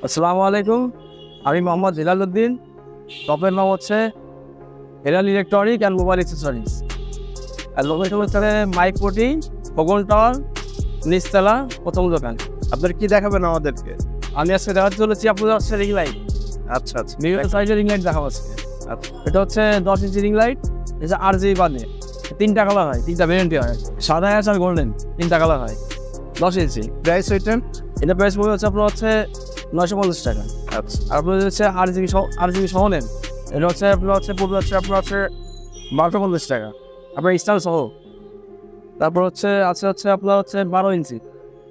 আসসালামু আলাইকুম, আমি মোহাম্মদ হেলাল উদ্দিন। শপের নাম হচ্ছে Helal electronic and mobile accessories. আর লোকেশন হচ্ছে মাইকপটি, খোগন টাওয়ার, নিচতলা, প্রথম দোকান। আপনার কি দেখাবেন আমাদেরকে? আমি আজকে দেখাতে চলেছি আপনাদের হচ্ছে রিং লাইট। আচ্ছা আচ্ছা বিভিন্ন সাইজের রিং লাইট দেখাবো আজকে। আচ্ছা। এটা হচ্ছে 10 ইঞ্চি রিং লাইট, এটা RGB বাদে 3টা কালার হয়, 3টা ভ্যারিয়েন্টে হয়, সাদা অ্যাশ আর গোল্ডেন, 3টা কালার হয়। 10 ইঞ্চি প্রাইস ওইটার? এটা প্রাইস পড়বে হচ্ছে আপনার হচ্ছে 950 টাকা। আচ্ছা আর আপনার হচ্ছে RGB সহ নেন, এটা হচ্ছে আপনার হচ্ছে পড়বে হচ্ছে আপনার হচ্ছে 1250 টাকা আপনার স্টাইল সহ। তারপর হচ্ছে আপনার হচ্ছে 12 ইঞ্চি,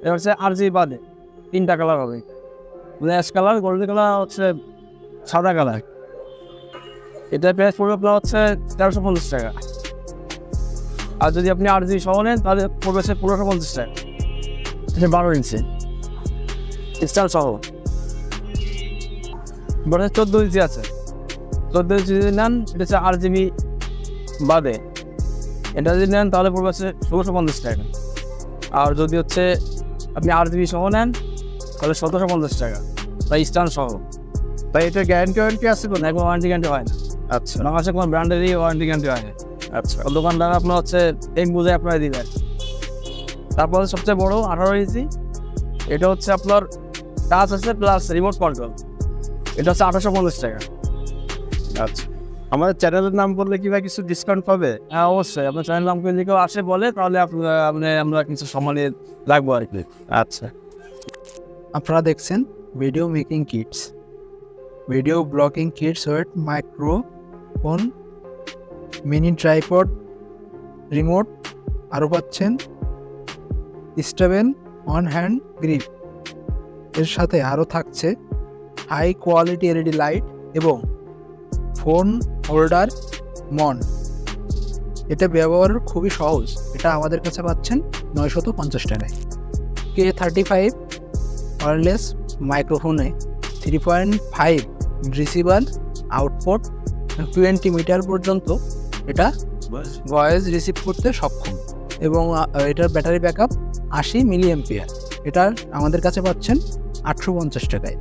এটা হচ্ছে RGB বাদে 3টা কালার হবে, অ্যাশ কালার, গোল্ডেন কালার, হচ্ছে সাদা কালার। এটা প্রাইস পড়বে আপনার হচ্ছে 1350 টাকা। আর যদি আপনি RGB সহ নেন তাহলে পড়বে হচ্ছে 1550 টাকা। এটা 12 ইঞ্চি স্টাইল সহ। বড় 14 ইঞ্চি আছে, 14 ইঞ্চি যদি নেন এটা হচ্ছে RGB বাদে, এটা যদি নেন তাহলে পড়বে হচ্ছে 1650 টাকা। আর যদি হচ্ছে আপনি RGB সহ নেন তাহলে 1750 টাকা, তাই স্ট্যান্ড সহ। তাই এটা গ্যারান্টি আছে না, কোনো ওয়ারেন্টি গ্যারান্টি হয় না। আচ্ছা বাংলাদেশে কোনো ব্র্যান্ডেরই ওয়ারেন্টি গ্যারান্টি হয় না। আচ্ছা দোকানদার আপনার হচ্ছে এক বুঝে আপনারা দিবেন। তারপরে সবচেয়ে বড় 18 ইঞ্চি, এটা হচ্ছে আপনার টাচ আছে প্লাস রিমোট কন্ট্রোল, এটা হচ্ছে 2850 টাকা। আচ্ছা। আমাদের চ্যানেলের নাম বললে কি ভাই কিছু ডিসকাউন্ট পাবে? হ্যাঁ অবশ্যই, আপনার চ্যানেল নাম করে কেউ আসে বলে তাহলে আমরা কিছু সম্মানে রাখবো আর কি। আচ্ছা। আপনারা দেখছেন video making kits, video blogging kits with microphone, mini tripod, remote, আরও পাচ্ছেন স্টেবল অন হ্যান্ড গ্রিপ। এর সাথে আরও থাকছে হাই কোয়ালিটি LED লাইট এবং ফোন হোল্ডার মন। এটা ব্যবহার খুবই সহজ। এটা আমাদের কাছে পাচ্ছেন 950 টাকায়। K35 ওয়্যারলেস মাইক্রোফোনে 3.5 রিসিভার আউটপুট, 20 মিটার পর্যন্ত এটা ভয়েস রিসিভ করতে সক্ষম এবং এটার ব্যাটারি ব্যাকআপ 80 মিলিঅ্যাম্পিয়ার। এটা আমাদের কাছে পাচ্ছেন 850 টাকায়।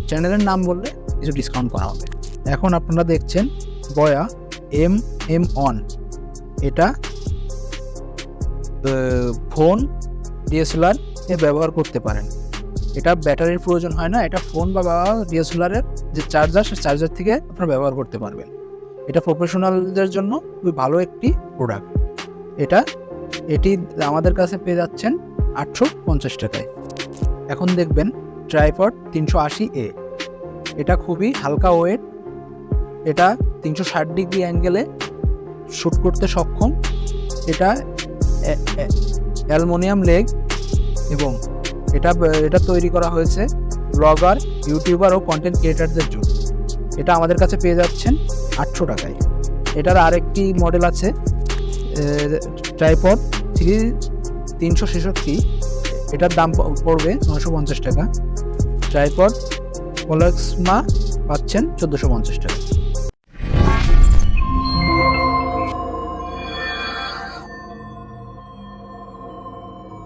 চ্যানেলের নাম বললে কিছু ডিসকাউন্ট করা হবে। এখন আপনারা দেখছেন বয়া MM1। এটা ফোন DSLR এ ব্যবহার করতে পারেন। এটা ব্যাটারির প্রয়োজন হয় না, এটা ফোন বা DSLR-এর যে চার্জার, সে চার্জার থেকে আপনারা ব্যবহার করতে পারবেন। এটা প্রফেশনালদের জন্য খুবই ভালো একটি প্রোডাক্ট। এটি আমাদের কাছে পেয়ে যাচ্ছেন 850 টাকায়। এখন দেখবেন ট্রাইপড 380A। এটা খুবই হালকা ওয়েট, এটা 360 ডিগ্রি অ্যাঙ্গেলে শ্যুট করতে সক্ষম। এটা অ্যালুমিনিয়াম লেগ এবং এটা তৈরি করা হয়েছে ব্লগার, ইউটিউবার ও কন্টেন্ট ক্রিয়েটারদের জন্য। এটা আমাদের কাছে পেয়ে যাচ্ছেন 800 টাকায়। এটার আরেকটি মডেল আছে ট্রাইপড 366। এটার দাম পড়বে 950 টাকা। ট্রাইপড পোলাক্সমা পাচ্ছেন 1450 টাকা।